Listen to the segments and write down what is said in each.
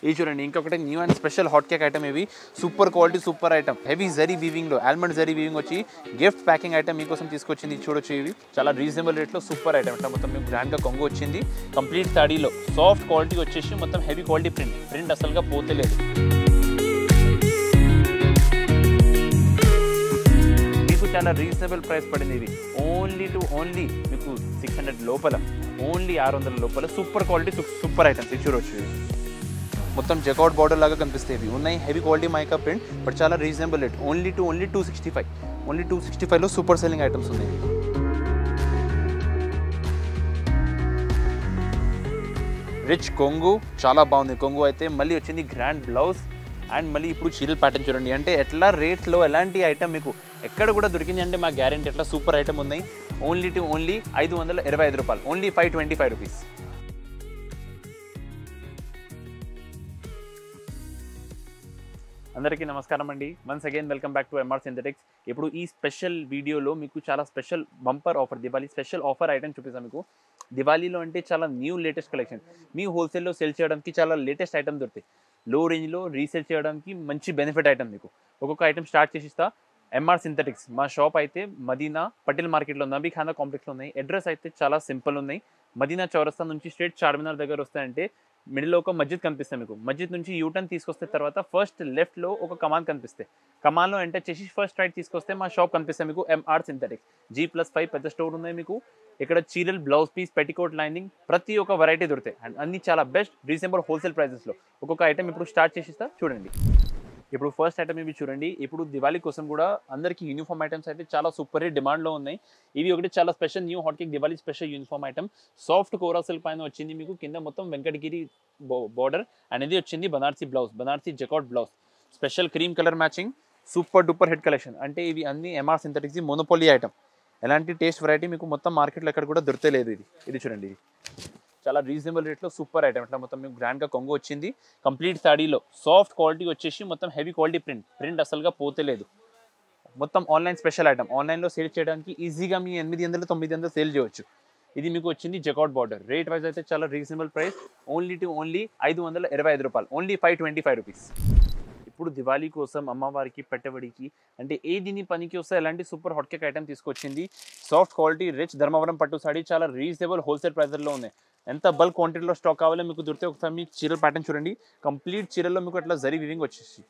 ఇది చూడండి ఇంకొకటి new and special hot cake item ఇవి super quality super item heavy zari వీవింగ్లో ఆల్మండ్ జరీ వీవింగ్ వచ్చి గిఫ్ట్ ప్యాకింగ్ ఐటమ్ మీకోసం తీసుకొచ్చింది చూడొచ్చు ఇవి చాలా రీజనబుల్ రేట్లో సూపర్ ఐటమ్ ఇట్లా మొత్తం మీకు గ్రాండ్గా కొంగు వచ్చింది కంప్లీట్ తాడీలో సాఫ్ట్ క్వాలిటీ వచ్చేసి మొత్తం హెవీ క్వాలిటీ ప్రింట్ అసలుగా పోతలేదు మీకు చాలా రీజనబుల్ ప్రైస్ పడింది ఇవి ఓన్లీ మీకు 600 లోపల ఓన్లీ 600 లోపల సూపర్ క్వాలిటీ సూపర్ ఐటమ్స్ ఇది చూడొచ్చు ఇవి మొత్తం జకౌట్ బార్డర్ లాగా కనిపిస్తాయి ఇవి ఉన్నాయి heavy quality mica print but చాలా రీజనబుల్ రేట్ ఓన్లీ 265 లో సూపర్ సెల్లింగ్ ఐటమ్స్ ఉన్నాయి రిచ్ కొంగు చాలా బాగుంది కొంగు అయితే మళ్ళీ వచ్చింది గ్రాండ్ బ్లౌజ్ అండ్ మళ్ళీ ఇప్పుడు చీరల ప్యాటర్న్ చూడండి అంటే ఎట్లా రేట్లో ఎలాంటి ఐటమ్ మీకు ఎక్కడ కూడా దొరికింది అంటే మా గ్యారెంటీ ఎట్లా సూపర్ ఐటమ్ ఉన్నాయి ఓన్లీ 525 రూపాయలు ఓన్లీ 525 రూపీస్ అందరికీ నమస్కారం అండి once again welcome back to MR synthetics ఇప్పుడు ఈ స్పెషల్ వీడియోలో మీకు చాలా special bumper offer Diwali special offer item చూపిస్తాను మీకు దివాళీలో అంటే చాలా న్యూ లేటెస్ట్ కలెక్షన్ మీ హోల్సేల్లో సేల్ చేయడానికి చాలా లేటెస్ట్ ఐటమ్ దొరుకుతాయి లో రేంజ్లో రీసేల్ చేయడానికి మంచి బెనిఫిట్ ఐటమ్ మీకు ఒక్కొక్క ఐటమ్ స్టార్ట్ చేసిస్తా ఎంఆర్ సింథెటిక్స్ మా షాప్ అయితే మదీనా పటేల్ మార్కెట్లో ఉంది నబీఖానా కాంప్లెక్స్లో ఉన్నాయి అడ్రస్ అయితే చాలా సింపుల్ ఉన్నాయి మదీనా చౌరస్తా నుంచి స్ట్రేట్ చార్మినార్ దగ్గర వస్తాయంటే మిడిల్లో ఒక మస్జిద్ కనిపిస్తాయి మీకు మస్జిద్ నుంచి యూటర్న్ తీసుకొస్తే తర్వాత ఫస్ట్ లెఫ్ట్లో ఒక కమాన్ కనిపిస్తాయి కమాన్లో ఎంటర్ చేసి ఫస్ట్ రైట్ తీసుకొస్తే మా షాప్ కనిపిస్తాయి మీకు ఎంఆర్ సింథెటిక్స్ G+5 పెద్ద స్టోర్ ఉన్నాయి మీకు ఇక్కడ చీరల్ బ్లౌజ్ పీస్ పెట్టికోట్ లైనింగ్ ప్రతి ఒక్క వెరైటీ దొరుకుతాయి అండ్ అన్ని చాలా బెస్ట్ రీజనబుల్ హోల్సేల్ ప్రైజెస్లో ఒక్కొక్క ఐటమ్ ఇప్పుడు స్టార్ట్ చేసిస్తా చూడండి ఇప్పుడు ఫస్ట్ ఐటమ్ ఇవి చూడండి ఇప్పుడు దివాళీ కోసం కూడా అందరికీ యూనిఫామ్ ఐటమ్స్ అయితే చాలా సూపర్ డిమాండ్లో ఉన్నాయి ఇవి ఒకటి చాలా special new hot cake Diwali special uniform item soft kora silk పైన వచ్చింది మీకు కింద మొత్తం వెంకటగిరి బోర్డర్ అనేది వచ్చింది Banarasi jacquard blouse special cream colour matching super duper hit collection అంటే ఇవి అన్ని ఎంఆర్ సింథెటిక్స్ మోనోపోలీ ఐటమ్ ఎలాంటి టేస్ట్ వెరైటీ మీకు మొత్తం మార్కెట్లో ఎక్కడ కూడా దొరకలేదు ఇది చూడండి ఇది చాలా రీజనబుల్ రేట్లో సూపర్ ఐటమ్ ఇట్లా మొత్తం మీకు గ్రాండ్గా కొంగు వచ్చింది కంప్లీట్ సాడీలో సాఫ్ట్ క్వాలిటీ వచ్చేసి మొత్తం హెవీ క్వాలిటీ ప్రింట్ అసలుగా పోతలేదు మొత్తం ఆన్లైన్ స్పెషల్ ఐటమ్ ఆన్లైన్లో సేల్ చేయడానికి ఈజీగా మీ 800-900 సేల్ చేయవచ్చు ఇది మీకు వచ్చింది జకాట్ బార్డర్ రేట్ వైజ్ అయితే చాలా రీజనబుల్ ప్రైస్ ఓన్లీ 525 రూపాయలు ఓన్లీ 525 రూపీస్ ఇప్పుడు దివాళీ కోసం అమ్మవారికి పెట్టబడికి అంటే ఏదిని పనికి వస్తే ఎలాంటి సూపర్ హాట్ కేక్ ఐటమ్ తీసుకొచ్చింది సాఫ్ట్ క్వాలిటీ రిచ్ ధర్మవరం పట్టు సాడీ చాలా రీజనబుల్ హోల్సేల్ ప్రైజర్లో ఉన్నాయి ఎంత బల్క్ క్వాంటిటీలో స్టాక్ కావాలో మీకు దొరికితే ఒకసారి మీకు చీరల ప్యాటర్న్ చూడండి కంప్లీట్ చీరల్లో మీకు అట్లా జరీ వివింగ్ వచ్చేసి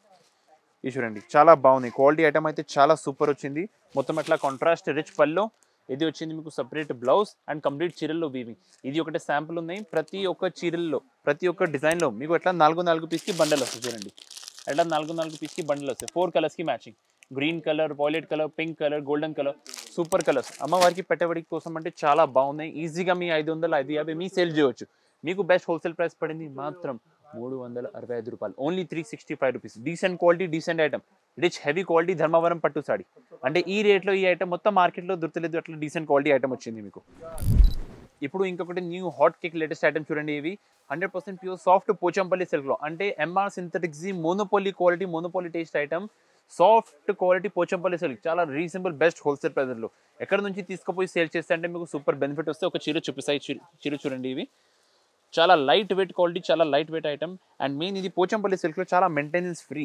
ఇది చూడండి చాలా బాగుంది క్వాలిటీ ఐటమ్ అయితే చాలా సూపర్ వచ్చింది మొత్తం అట్లా కాంట్రాస్ట్ రిచ్ పల్లో ఇది వచ్చింది మీకు సపరేట్ బ్లౌజ్ అండ్ కంప్లీట్ చీరల్లో వీవింగ్ ఇది ఒకటి శాంపుల్ ఉన్నాయి ప్రతి ఒక్క చీరల్లో ప్రతి ఒక్క డిజైన్లో మీకు అట్లా 4 పీస్కి బండల్ వస్తుంది చూడండి అట్లా 4 పీస్కి బండల్ వస్తాయి 4 కలర్స్కి matching green colour violet colour pink colour golden colour super colours అమ్మవారికి పెట్టబడి కోసం అంటే చాలా బాగున్నాయి ఈజీగా మీ 500-550 మీ సేల్ చేయవచ్చు మీకు బెస్ట్ హోల్సేల్ ప్రైస్ పడింది మాత్రం 365 రూపాయలు only 365 rupees decent quality decent item rich heavy quality Dharmavaram పట్టు సాడీ అంటే ఈ రేట్లో ఈ ఐటమ్ మొత్తం మార్కెట్లో దొరకలేదు అట్లా డీసెంట్ క్వాలిటీ ఐటమ్ వచ్చింది మీకు ఇప్పుడు ఇంకొకటి new hot cake latest item చూడండి ఇవి 100% ప్యూర్ సాఫ్ట్ పోచంపల్లి సిల్క్లో అంటే MR synthetics monopoly quality monopoly taste item soft quality Pochampally silk చాలా రీజనబుల్ బెస్ట్ హోల్సేల్ ప్రైజర్లో ఎక్కడ నుంచి తీసుకుపోయి సేల్ చేస్తే అంటే మీకు సూపర్ బెనిఫిట్ వస్తే ఒక చీర చూపిస్తాయి చీర చూడండి ఇవి చాలా లైట్ వెయిట్ క్వాలిటీ చాలా light weight item and main ఇది పోచంపల్లి సిల్క్లో చాలా మెయింటెనెన్స్ ఫ్రీ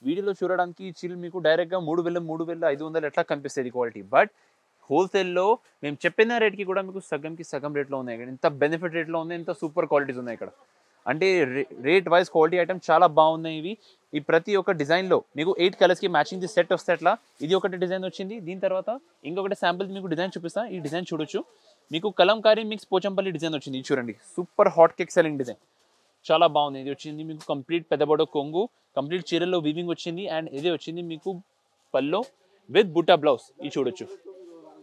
వీడియోలో చూడడానికి ఈ చీరలు మీకు డైరెక్ట్గా 3,500 ఎట్లా కనిపిస్తుంది క్వాలిటీ బట్ హోల్సేల్లో మేము చెప్పిన రేట్కి కూడా మీకు సగం రేట్లో ఉన్నాయి ఇక్కడ ఇంత బెనిఫిట్ రేట్లో ఉన్నాయి ఇంత సూపర్ క్వాలిటీస్ ఉన్నాయి ఇక్కడ అంటే రేట్ వైజ్ క్వాలిటీ ఐటమ్ చాలా బాగున్నాయి ఇవి ఈ ప్రతి ఒక్క డిజైన్లో మీకు 8 కలర్స్కి మ్యాచింగ్ సెట్ వస్తే అట్లా ఇది ఒకటి డిజైన్ వచ్చింది దీని తర్వాత ఇంకొకటి శాంపుల్ మీకు డిజైన్ చూపిస్తా ఈ డిజైన్ చూడొచ్చు మీకు కలంకారీ మిక్స్ పోచంపల్లి డిజైన్ వచ్చింది ఇది చూడండి super hot cake selling design చాలా బాగుంది ఇది వచ్చింది మీకు కంప్లీట్ పెద్దబడ కొంగు కంప్లీట్ చీరల్లో వీవింగ్ వచ్చింది అండ్ ఇది వచ్చింది మీకు పల్లో విత్ బుటా బ్లౌజ్ ఇది చూడొచ్చు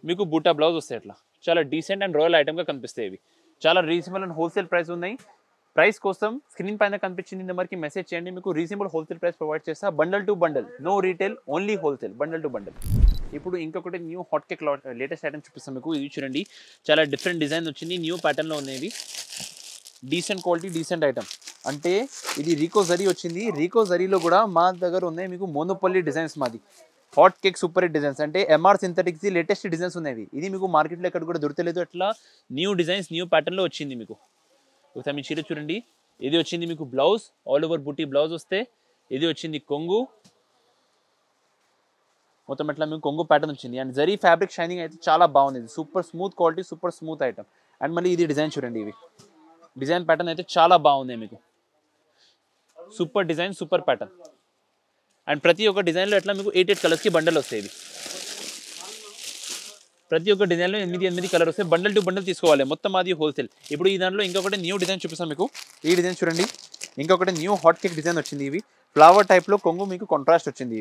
మీకు బూటా బ్లౌజ్ వస్తాయి అట్లా చాలా డీసెంట్ అండ్ రాయల్ ఐటమ్గా కనిపిస్తాయి ఇవి చాలా రీజనబుల్ అండ్ హోల్సేల్ ప్రైస్ ఉన్నాయి ప్రైస్ కోసం స్క్రీన్ పైన కనిపించింది నెంబర్కి మెసేజ్ చేయండి మీకు రీజనబుల్ హోల్సేల్ ప్రైస్ ప్రొవైడ్ చేస్తా bundle to bundle no retail only wholesale bundle to bundle ఇప్పుడు ఇంకొకటి new hot cake latest item చూపిస్తాం మీకు ఇది చూడండి చాలా డిఫరెంట్ డిజైన్ వచ్చింది న్యూ ప్యాటర్న్లో ఉన్నాయి డీసెంట్ క్వాలిటీ డీసెంట్ ఐటమ్ అంటే ఇది రీకో జరీ వచ్చింది రీకో జరీలో కూడా మా దగ్గర ఉన్నాయి మీకు మోనోపల్లి డిజైన్స్ మాది hot cake super hit designs అంటే ఎంఆర్ సింథెటిక్స్ లేటెస్ట్ డిజైన్స్ ఉన్నాయి ఇది మీకు మార్కెట్లో ఎక్కడ కూడా దొరకలేదు అట్లా న్యూ డిజైన్స్ న్యూ ప్యాటర్న్లో వచ్చింది మీకు ఒకసారి మీ చీర చూడండి ఇది వచ్చింది మీకు బ్లౌజ్, ఆల్ ఓవర్ బుట్టి బ్లౌజ్ వస్తే. ఇది వచ్చింది కొంగు, మొత్తం ఇట్లా మీకు కొంగు ప్యాటర్న్ వచ్చింది. అండ్ జరీ ఫ్యాబ్రిక్ షైనింగ్ అయితే చాలా బాగుంది. Super smooth quality, super smooth item. And మళ్ళీ ఇది డిజైన్ చూడండి, ఇవి డిజైన్ ప్యాటర్న్ అయితే చాలా బాగుంది మీకు. Super design, super pattern. And ప్రతి ఒక్క డిజైన్లో ఎట్లా మీకు 8 కలర్స్కి బండల్ వస్తాయి. ఇవి ప్రతి ఒక్క డిజైన్లో 8 కలర్ వస్తాయి. బండల్ టు బండల్ తీసుకోవాలి, మొత్తం అది హోల్సేల్. ఇప్పుడు ఈ దాంట్లో ఇంకొకటి న్యూ డిజైన్ చూపిస్తాను మీకు. ఈ డిజైన్ చూడండి, ఇంకొకటి న్యూ హాట్ కేక్ డిజైన్ వచ్చింది. ఇవి ఫ్లవర్ టైప్లో కొంగు మీకు కాంట్రాస్ట్ వచ్చింది.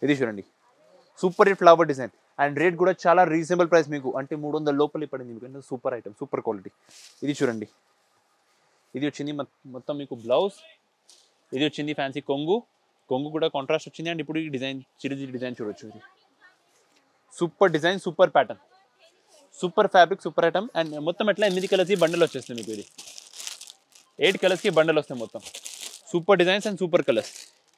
ఇది చూడండి, super hit flower design. And rate కూడా చాలా రీజనబుల్ ప్రైస్ మీకు, అంటే 300 లోపలి పడింది మీకు. Super item, super quality. ఇది చూడండి, ఇది వచ్చింది మొత్తం మీకు బ్లౌజ్. ఇది వచ్చింది ఫ్యాన్సీ కొంగు, కొంగు కూడా కాంట్రాస్ట్ వచ్చింది. అండ్ ఇప్పుడు ఈ డిజైన్ చిరిది డిజైన్ చూడొచ్చు. ఇది super design, super pattern, super fabric, super item. And మొత్తం ఎట్లా 8 కలర్స్కి బండల్ వచ్చేస్తుంది మీకు. ఇది 8 కలర్స్కి బండల్ వస్తాయి మొత్తం. Super designs and super colours.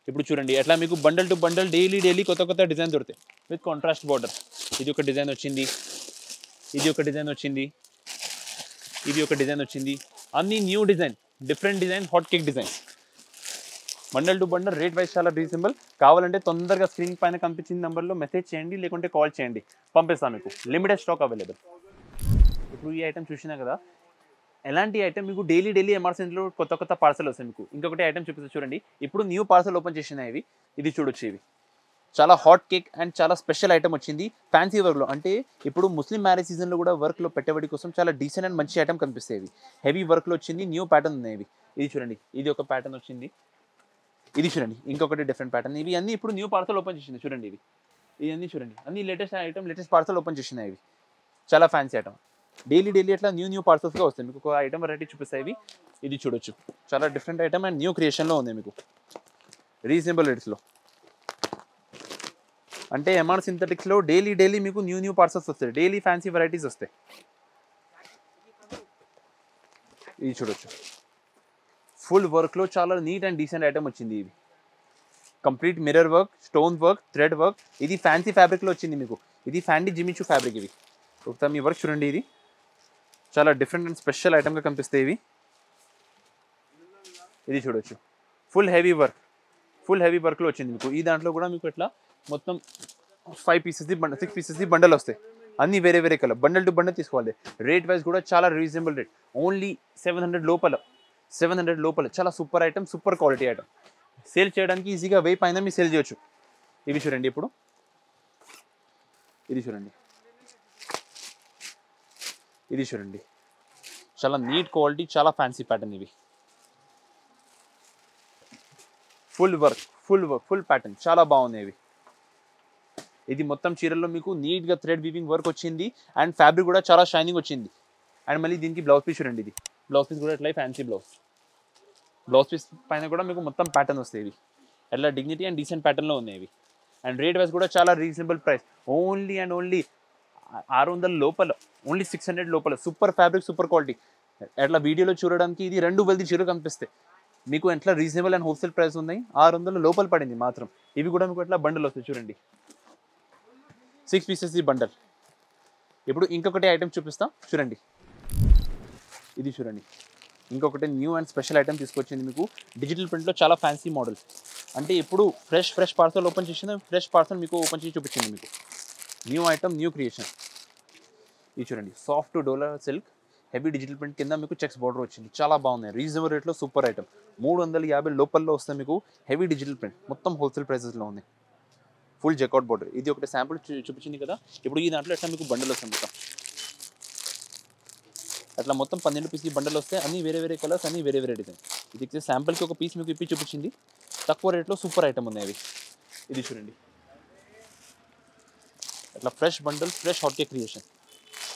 ఇప్పుడు చూడండి ఎట్లా మీకు బండల్ టు బండల్ డైలీ కొత్త డిజైన్ దొరుకుతాయి విత్ కాంట్రాస్ట్ బార్డర్. ఇది ఒక డిజైన్ వచ్చింది, ఇది ఒక డిజైన్ వచ్చింది, ఇది ఒక డిజైన్ వచ్చింది. అన్ని new design, different design, hot cake design. Bundle to bundle rate wise చాలా రీజనబుల్. కావాలంటే తొందరగా స్క్రీన్ పైన కనిపించిన నెంబర్లో మెసేజ్ చేయండి, లేకుంటే కాల్ చేయండి, పంపిస్తాను మీకు. Limited stock available. ఇప్పుడు ఈ ఐటమ్ చూసినా కదా, ఎలాంటి ఐటమ్ మీకు డైలీ ఎమర్జెన్సీలో కొత్త పార్సల్ వస్తాయి మీకు. ఇంకొకటి ఐటమ్ చూపిస్తే చూడండి, ఇప్పుడు న్యూ పార్సల్ ఓపెన్ చేసినాయి ఇవి. ఇది చూడొచ్చు, ఇవి చాలా హాట్ కేక్ అండ్ చాలా స్పెషల్ ఐటమ్ వచ్చింది ఫ్యాన్సీ వర్క్లో. అంటే ఇప్పుడు ముస్లిం మ్యారేజ్ సీజన్లో కూడా వర్క్లో పెట్టబడి కోసం చాలా డీసెంట్ అండ్ మంచి ఐటమ్ కనిపిస్తాయి. ఇవి హెవీ వర్క్లో వచ్చింది, న్యూ ప్యాటర్న్ ఉన్నాయి ఇవి. ఇది చూడండి, ఇది ఒక ప్యాటర్న్ వచ్చింది. ఇది చూడండి, ఇంకొకటి డిఫరెంట్ ప్యాటర్న్. ఇవి అన్ని ఇప్పుడు న్యూ పార్సల్ ఓపెన్ చేసింది చూడండి. ఇవన్నీ చూడండి, అన్ని latest item, latest parcel open చేసినాయి. ఇవి చాలా ఫ్యాన్సీ ఐటమ్. డైలీ అట్లా న్యూ పార్సల్స్గా వస్తాయి మీకు. ఒక ఐటమ్ వెరైటీ చూపిస్తాయి ఇవి. ఇది చూడొచ్చు, చాలా డిఫరెంట్ ఐటమ్ అండ్ న్యూ క్రియేషన్లో ఉంది మీకు, రీజనబుల్ రేట్స్లో. అంటే ఎంఆర్ సింథటిక్స్లో డైలీ మీకు న్యూ పార్సల్స్ వస్తాయి, డైలీ ఫ్యాన్సీ వెరైటీస్ వస్తాయి. ఇది చూడొచ్చు, ఫుల్ వర్క్లో చాలా నీట్ అండ్ డీసెంట్ ఐటమ్ వచ్చింది. ఇవి complete mirror work, stone work, thread work. ఇది ఫ్యాన్సీ ఫ్యాబ్రిక్లో వచ్చింది మీకు. ఇది ఫ్యాండీ జిమిచూ ఫ్యాబ్రిక్. ఇవి ఒకసారి మీ వర్క్ చూడండి, ఇది చాలా డిఫరెంట్ అండ్ స్పెషల్ ఐటమ్గా కనిపిస్తాయి ఇవి. ఇది చూడొచ్చు, ఫుల్ హెవీ వర్క్లో వచ్చింది మీకు. ఈ దాంట్లో కూడా మీకు ఎట్లా మొత్తం 5 పీసెస్ది 6 పీసెస్ది బండల్ వస్తాయి. అన్ని వేరే కలర్, బండల్ టు బండల్ తీసుకోవాలి. రేట్ వైజ్ కూడా చాలా రీజనబుల్ రేట్, ఓన్లీ 700 లోపల. చాలా super item, super quality item. Sale చేయడానికి ఈజీగా 1000 పైన మీరు సేల్ చేయొచ్చు. ఇవి చూడండి, ఇప్పుడు ఇది చూడండి, చాలా నీట్ క్వాలిటీ, చాలా ఫ్యాన్సీ ప్యాటర్న్. ఇవి ఫుల్ ప్యాటర్న్, చాలా బాగున్నాయి ఇవి. ఇది మొత్తం చీరల్లో మీకు నీట్గా థ్రెడ్ వీవింగ్ వర్క్ వచ్చింది. అండ్ ఫ్యాబ్రిక్ కూడా చాలా షైనింగ్ వచ్చింది. అండ్ మళ్ళీ దీనికి బ్లౌజ్ పీస్ చూడండి, ఇది బ్లౌజ్ పీస్ కూడా ఎట్లా ఫ్యాన్సీ బ్లౌజ్ పీస్ పైన కూడా మీకు మొత్తం ప్యాటర్న్ వస్తాయి. ఇవి ఎట్లా డిగ్నిటీ అండ్ డీసెంట్ ప్యాటర్న్లో ఉన్నాయి ఇవి. అండ్ రేట్ వైజ్ కూడా చాలా రీజనబుల్ ప్రైస్, ఓన్లీ 600 లోపల, ఓన్లీ 600 లోపల. Super fabric, super quality. ఎట్లా వీడియోలో చూడడానికి ఇది 2 వెల్ది చీర కనిపిస్తాయి మీకు. ఎట్లా రీజనబుల్ అండ్ హోల్సేల్ ప్రైస్ ఉన్నాయి, 600 లోపల పడింది మాత్రం. ఇవి కూడా మీకు ఎట్లా బండల్ వస్తాయి చూడండి, 6 పీసెస్ ఈ బండల్. ఇప్పుడు ఇంకొకటి ఐటమ్ చూపిస్తాం చూడండి. ఇది చూడండి, ఇంకొకటి న్యూ అండ్ స్పెషల్ ఐటమ్ తీసుకొచ్చింది మీకు. డిజిటల్ ప్రింట్లో చాలా ఫ్యాన్సీ మోడల్. అంటే ఇప్పుడు ఫ్రెష్ పార్సల్ ఓపెన్ చేసింది, ఫ్రెష్ పార్సల్ మీకు ఓపెన్ చేసి చూపించింది మీకు. New item, new creation. ఇది చూడండి, సాఫ్ట్ డోలా సిల్క్, హెవీ డిజిటల్ ప్రింట్ కింద మీకు చెక్స్ బార్డర్ వచ్చింది. చాలా బాగున్నాయి, రీజనబుల్ రేట్లో సూపర్ ఐటమ్. 350 లోపల్లో వస్తే మీకు హెవీ డిజిటల్ ప్రింట్, మొత్తం హోల్సేల్ ప్రైసెస్లో ఉంది. Full jacquard border. ఇది ఒకటి శాంపుల్ చూపించింది కదా. ఇప్పుడు ఈ దాంట్లో ఎట్లా మీకు బండల్ వస్తాయి మొత్తం. అట్లా మొత్తం 12 పీస్ బండల్ వస్తాయి. అన్ని వేరే కలర్స్, అన్ని వేరే డిజైన్. ఇది శాంపుల్కి ఒక పీస్ మీకు ఇప్పి చూపించింది. తక్కువ రేట్లో సూపర్ ఐటమ్ ఉన్నాయి అవి. ఇది చూడండి, అట్లా fresh bundle, fresh hot cake creation.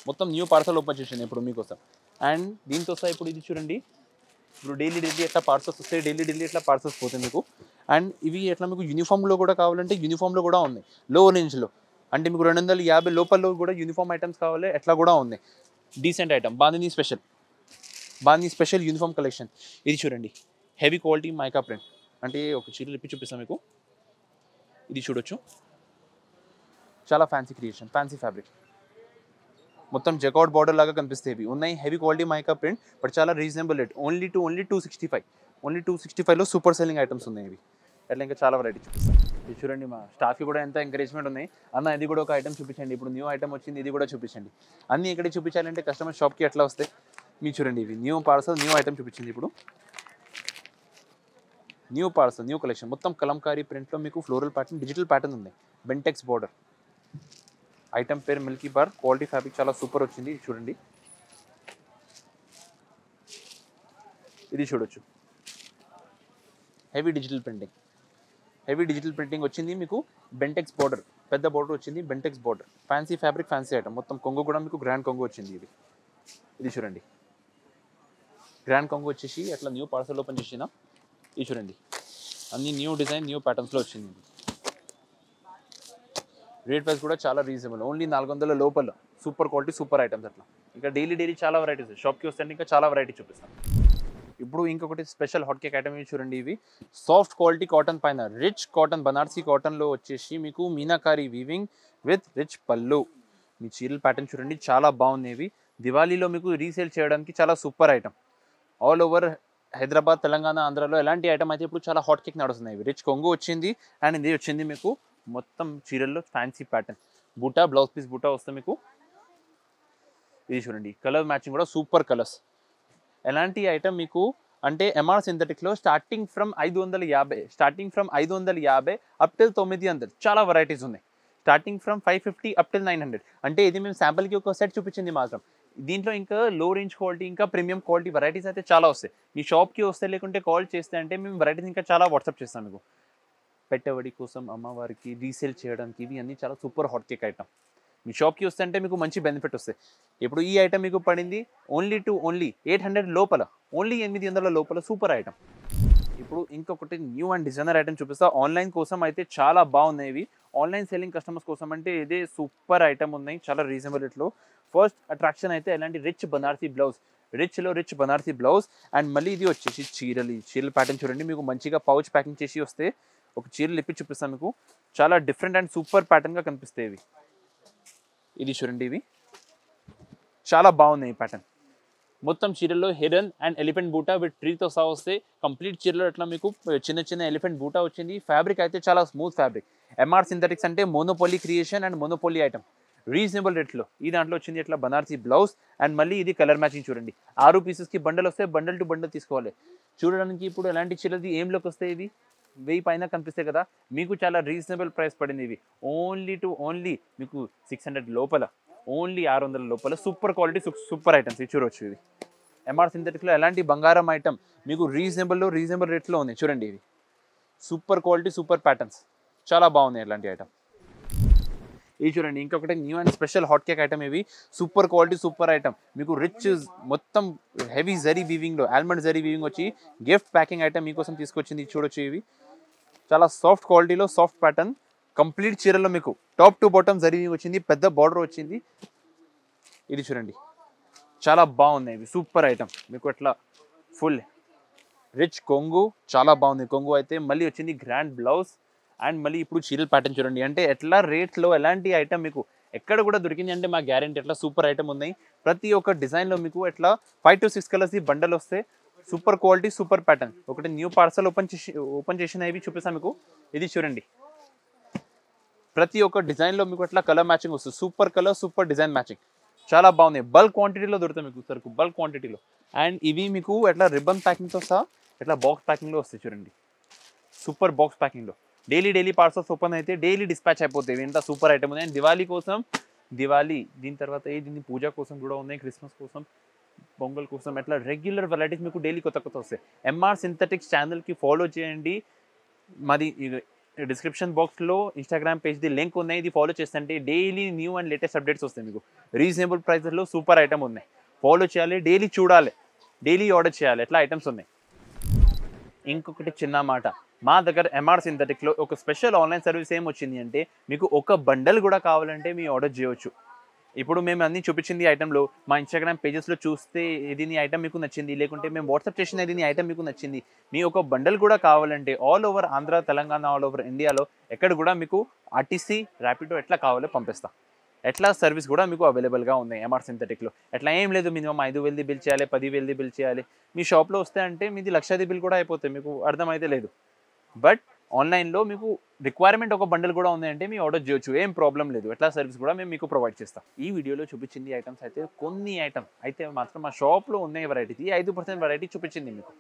మొత్తం న్యూ పార్సల్ ఓపెన్ చేసింది ఇప్పుడు మీకోసం. అండ్ దీంతో వస్తాయి ఇప్పుడు. ఇది చూడండి, ఇప్పుడు డైలీ ఎట్లా పార్సల్స్ వస్తాయి, డైలీ ఎట్లా పార్సల్స్ పోతాయి మీకు. అండ్ ఇవి ఎట్లా మీకు యూనిఫామ్లో కూడా కావాలంటే యూనిఫామ్లో కూడా ఉన్నాయి, లో రేంజ్లో. అంటే మీకు 250 లోపల్లో కూడా యూనిఫామ్ ఐటమ్స్ కావాలి, ఎట్లా కూడా ఉన్నాయి. Decent item, bandhani special uniform collection. ఇది చూడండి, హెవీ క్వాలిటీ మైకా ప్రింట్. అంటే ఒక చీరలు ఇప్పి చూపిస్తాం మీకు. ఇది చూడొచ్చు, చాలా ఫ్యాన్సీ క్రియేషన్, ఫ్యాన్సీ ఫ్యాబ్రిక్. మొత్తం జకాట్ బార్డర్ లాగా కనిపిస్తాయి ఉన్నాయి. Heavy quality mica print but చాలా రీజనబుల్ రేట్, ఓన్లీ 265. ఓన్లీ 265లో సూపర్ సెల్లింగ్ ఐటమ్స్ ఉన్నాయి ఇవి. అట్లా ఇంకా చాలా వెరైటీ చూపిస్తాను. ఇది చూడండి, మా స్టాఫ్కి కూడా ఎంత ఎంకరేజ్మెంట్ ఉన్నాయి. అన్న ఇది కూడా ఒక ఐటమ్ చూపించండి, ఇప్పుడు న్యూ ఐటమ్ వచ్చింది ఇది కూడా చూపించండి. అన్నీ ఇక్కడ చూపించాలంటే కస్టమర్ షాప్కి ఎట్లా వస్తాయి. మీరు చూడండి, ఇవి న్యూ పార్సల్ న్యూ ఐటమ్ చూపించింది. ఇప్పుడు న్యూ పార్సల్ న్యూ కలెక్షన్ మొత్తం కలంకారీ ప్రింట్లో మీకు ఫ్లోరల్ ప్యాటర్న్ డిజిటల్ ప్యాటర్న్ ఉంది. బెంటెక్స్ బార్డర్, ఐటమ్ పేరు మిల్కీ బార్, క్వాలిటీ ఫ్యాబ్రిక్ చాలా సూపర్ వచ్చింది. చూడండి, ఇది చూడొచ్చు, హెవీ డిజిటల్ ప్రింటింగ్ వచ్చింది మీకు. బెంటెక్స్ బార్డర్, పెద్ద బార్డర్ వచ్చింది. Bentex border, fancy fabric, fancy item. మొత్తం కొంగు కూడా మీకు గ్రాండ్ కొంగు వచ్చింది. ఇది చూడండి, గ్రాండ్ కొంగు వచ్చేసి అట్లా న్యూ పార్సల్ ఓపెన్ చేసిన. ఇది చూడండి, అన్ని న్యూ డిజైన్ న్యూ ప్యాటర్న్స్లో వచ్చింది. రేట్ ప్రైస్ కూడా చాలా రీజనబుల్, ఓన్లీ 400 లోపల. Super quality super items. అట్లా ఇంకా డైలీ చాలా వెరైటీస్. షాప్కి వస్తే ఇంకా చాలా వెరైటీ చూపిస్తాను. ఇప్పుడు ఇంకొకటి స్పెషల్ హాట్ కేక్ ఐటమ్ చూడండి. ఇవి సాఫ్ట్ క్వాలిటీ కాటన్ పైన రిచ్ కాటన్, బనారసీ కాటన్లో వచ్చేసి మీకు మీనాకారీ వీవింగ్ విత్ రిచ్ పళ్ళు. మీ చీరల ప్యాటర్న్ చూడండి, చాలా బాగున్నాయి. దివాళీలో మీకు రీసేల్ చేయడానికి చాలా super item. All over Hyderabad, Telangana, ఆంధ్రాలో ఎలాంటి ఐటమ్ అయితే ఇప్పుడు చాలా హాట్ కేక్ నడుస్తున్నాయి. రిచ్ కొంగు వచ్చింది అండ్ ఇది వచ్చింది మీకు మొత్తం చీరల్లో ఫ్యాన్సీ ప్యాటర్న్. బూటా, బ్లౌజ్ పీస్ బూటా వస్తుంది మీకు. ఇది చూడండి, కలర్ మ్యాచింగ్ కూడా సూపర్ కలర్స్. ఎలాంటి ఐటమ్ మీకు అంటే ఎంఆర్ సింథటిక్లో స్టార్టింగ్ ఫ్రమ్ 550 అప్ టిల్ 900 చాలా వెరైటీస్ ఉన్నాయి. Starting from 550 up till 900. అంటే ఇది మేము శాంపుల్కి ఒక సెట్ చూపించింది మాత్రం. దీంట్లో ఇంకా లో రేంజ్ క్వాలిటీ, ఇంకా ప్రీమియం క్వాలిటీ వెరైటీస్ అయితే చాలా వస్తాయి. మీ షాప్కి వస్తే లేకుంటే కాల్ చేస్తే అంటే మేము వెరైటీస్ ఇంకా చాలా వాట్సాప్ చేస్తాం మీకు. పెట్టబడి కోసం, అమ్మవారికి రీసేల్ చేయడానికి ఇవి అన్నీ చాలా సూపర్ హాట్ కేక్ ఐటమ్. మీ షాప్కి వస్తే అంటే మీకు మంచి బెనిఫిట్ వస్తాయి. ఇప్పుడు ఈ ఐటమ్ మీకు పడింది ఓన్లీ 800 లోపల, ఓన్లీ 800 లోపల సూపర్ ఐటమ్. ఇప్పుడు ఇంకొకటి న్యూ అండ్ డిజైనర్ ఐటమ్ చూపిస్తా. ఆన్లైన్ కోసం అయితే చాలా బాగున్నాయి ఇవి. ఆన్లైన్ సెల్లింగ్ కస్టమర్స్ కోసం అంటే ఇదే సూపర్ ఐటమ్ ఉన్నాయి, చాలా రీజనబుల్ రేట్లో. ఫస్ట్ అట్రాక్షన్ అయితే ఎలాంటి rich Banarasi blouse, rich Banarasi blouse. And మళ్ళీ ఇది వచ్చేసి చీరల ప్యాటర్న్ చూడండి, మీకు మంచిగా పౌచ్ ప్యాకింగ్ చేసి వస్తే ఒక చీరలు ఇప్పి చూపిస్తాను మీకు. చాలా డిఫరెంట్ అండ్ సూపర్ ప్యాటర్న్గా కనిపిస్తాయి ఇవి. ఇది చూడండి, ఇవి చాలా బాగున్నాయి ఈ ప్యాటర్న్. మొత్తం చీరల్లో హిరన్ అండ్ ఎలిఫెంట్ బూటా విత్ ట్రీతో సహా వస్తే కంప్లీట్ చీరలో అట్లా మీకు చిన్న ఎలిఫెంట్ బూటా వచ్చింది. ఫ్యాబ్రిక్ అయితే చాలా స్మూత్ ఫ్యాబ్రిక్. ఎంఆర్ సింథటిక్స్ అంటే monopoly creation and monopoly item, reasonable రేట్లో. ఈ దాంట్లో వచ్చింది అట్లా బనారసీ బ్లౌజ్ అండ్ మళ్ళీ ఇది కలర్ మ్యాచింగ్ చూడండి. 6 పీసెస్కి బండల్ వస్తే బండల్ టు బండల్ తీసుకోవాలి. చూడడానికి ఇప్పుడు ఎలాంటి చీరది ఏంలోకి వస్తాయి ఇవి 1000 పైన కనిపిస్తాయి కదా. మీకు చాలా రీజనబుల్ ప్రైస్ పడింది ఇవి. ఓన్లీ మీకు 600 లోపల, ఓన్లీ 600 లోపల సూపర్ క్వాలిటీ సూపర్ ఐటమ్స్ ఇవి చూడవచ్చు. ఇవి ఎంఆర్ సింథటిక్లో ఎలాంటి బంగారం ఐటమ్ మీకు రీజనబుల్ రేట్లో ఉంది. చూడండి, ఇవి సూపర్ క్వాలిటీ సూపర్ ప్యాటర్న్స్, చాలా బాగున్నాయి ఇలాంటి ఐటమ్. ఇది చూడండి, ఇంకొకటి new and special hot cake item. ఇవి సూపర్ క్వాలిటీ సూపర్ ఐటమ్ మీకు రిచ్ మొత్తం హెవీ జరీ వీవింగ్లో, ఆల్మండ్ జరీ వీవింగ్ వచ్చి గిఫ్ట్ ప్యాకింగ్ ఐటమ్ మీకోసం తీసుకొచ్చింది. చూడొచ్చు, ఇవి చాలా సాఫ్ట్ క్వాలిటీలో సాఫ్ట్ ప్యాటర్న్. కంప్లీట్ చీరలో మీకు top to bottom zari weaving వచ్చింది, పెద్ద బార్డర్ వచ్చింది. ఇది చూడండి, చాలా బాగున్నాయి ఇవి సూపర్ ఐటమ్. మీకు అట్లా ఫుల్ రిచ్ కొంగు, చాలా బాగుంది కొంగు అయితే. మళ్ళీ వచ్చింది గ్రాండ్ బ్లౌజ్ అండ్ మళ్ళీ ఇప్పుడు చీరల ప్యాటర్న్ చూడండి. అంటే ఎట్లా రేట్లో ఎలాంటి ఐటమ్ మీకు ఎక్కడ కూడా దొరికింది అంటే మా గ్యారెంటీ. ఎట్లా సూపర్ ఐటమ్ ఉన్నాయి. ప్రతి ఒక్క డిజైన్లో మీకు ఎట్లా 5 to 6 కలర్స్ బండల్ వస్తే సూపర్ క్వాలిటీ సూపర్ ప్యాటర్న్. ఒకటి న్యూ పార్సల్ ఓపెన్ చేసినవి చూపిస్తాను మీకు. ఇది చూడండి, ప్రతి ఒక్క డిజైన్లో మీకు అట్లా కలర్ మ్యాచింగ్ వస్తుంది. Super colour super design matching, చాలా బాగున్నాయి. బల్క్ క్వాంటిటీలో దొరుకుతాయి మీకు సరుకు, బల్క్ క్వాంటిటీలో. అండ్ ఇవి మీకు ఎట్లా రిబ్బన్ ప్యాకింగ్తో సహా ఎట్లా బాక్స్ ప్యాకింగ్లో వస్తాయి చూడండి. సూపర్ బాక్స్ ప్యాకింగ్లో డైలీ పార్సల్స్ ఓపెన్ అయితే డైలీ డిస్పాచ్ అయిపోతాయి. ఇంత సూపర్ ఐటమ్ ఉంది. అండ్ దివాళీ కోసం, దీని తర్వాత దీన్ని పూజ కోసం కూడా ఉన్నాయి, క్రిస్మస్ కోసం, పొంగల్ కోసం, ఎట్లా రెగ్యులర్ వెరైటీస్ మీకు డైలీ కొత్త వస్తాయి. ఎంఆర్ సింథటిక్స్ ఛానల్కి ఫాలో చేయండి. మాది డిస్క్రిప్షన్ బాక్స్లో ఇన్స్టాగ్రామ్ పేజ్ది లింక్ ఉన్నాయి. ఇది ఫాలో చేస్తుంటే daily new and latest updates వస్తాయి మీకు. రీజనబుల్ ప్రైస్లో సూపర్ ఐటమ్ ఉన్నాయి. ఫాలో చేయాలి, డైలీ చూడాలి, డైలీ ఆర్డర్ చేయాలి, ఎట్లా ఐటమ్స్ ఉన్నాయి. ఇంకొకటి చిన్న మాట, మా దగ్గర ఎంఆర్ సింథటిక్లో ఒక స్పెషల్ ఆన్లైన్ సర్వీస్ ఏం వచ్చింది అంటే మీకు ఒక బండల్ కూడా కావాలంటే మీ ఆర్డర్ చేయవచ్చు. ఇప్పుడు మేము అన్ని చూపించింది ఐటెంలో మా ఇన్స్టాగ్రామ్ పేజెస్లో చూస్తే ఇది నీ ఐటమ్ మీకు నచ్చింది, లేకుంటే మేము వాట్సాప్ చేసిన ఇది నీ ఐటమ్ మీకు నచ్చింది, మీ ఒక బండల్ కూడా కావాలంటే all over Andhra, Telangana, all over ఇండియాలో ఎక్కడ కూడా మీకు ఆర్టీసీ, ర్యాపిడో ఎట్లా కావాలో పంపిస్తాం. ఎట్లా సర్వీస్ కూడా మీకు అవైలబుల్గా ఉన్నాయి ఎంఆర్ సింథటిక్లో. ఎట్లా ఏం లేదు మినిమం 5,000ది బిల్ చేయాలి, 10,000ది బిల్ చేయాలి. మీ షాప్లో వస్తే అంటే మీది 1,00,000ది బిల్ కూడా అయిపోతుంది, మీకు అర్థమైతే లేదు. బట్ ఆన్లైన్లో మీకు రిక్వైర్మెంట్ ఒక బండిల్ కూడా ఉందంటే మీ ఆర్డర్ చేయొచ్చు, ఏం ప్రాబ్లం లేదు. ఎట్లా సర్వీస్ కూడా మేము మీకు ప్రొవైడ్ చేస్తాం. ఈ వీడియోలో చూపించింది ఐటమ్స్ అయితే కొన్ని ఐటమ్ అయితే మాత్రం మా షాప్లో ఉన్న వెరైటీ 5% వెరైటీ చూపించింది మీకు.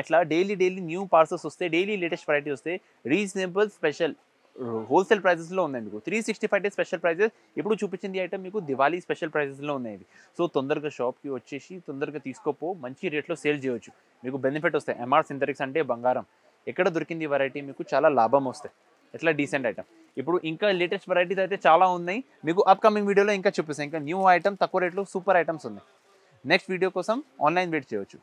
ఎట్లా డైలీ న్యూ పార్సల్స్ వస్తే, డైలీ లేటెస్ట్ వెరైటీ వస్తే రీజనబుల్ స్పెషల్ హోల్సేల్ ప్రైజెస్లో ఉన్నాయి మీకు. 365 డేస్ స్పెషల్ ప్రైజెస్. ఇప్పుడు చూపించింది ఐటమ్ మీకు దివాళీ స్పెషల్ ప్రైజెస్లో ఉన్నాయి ఇవి. సో తొందరగా షాప్కి వచ్చేసి తొందరగా తీసుకోపో, మంచి రేట్లో సేల్ చేయొచ్చు, మీకు బెనిఫిట్ వస్తాయి. ఎంఆర్ సింథటిక్స్ అంటే బంగారం. ఎక్కడ దొరికింది వెరైటీ మీకు చాలా లాభం వస్తాయి. ఎట్లా డీసెంట్ ఐటమ్. ఇప్పుడు ఇంకా లేటెస్ట్ వెరైటీస్ అయితే చాలా ఉన్నాయి, మీకు అప్కమింగ్ వీడియోలో ఇంకా చూపిస్తాను. ఇంకా న్యూ ఐటమ్ తక్కువ రేట్లో సూపర్ ఐటమ్స్ ఉన్నాయి. నెక్స్ట్ వీడియో కోసం ఆన్లైన్ వెయిట్ చేయొచ్చు.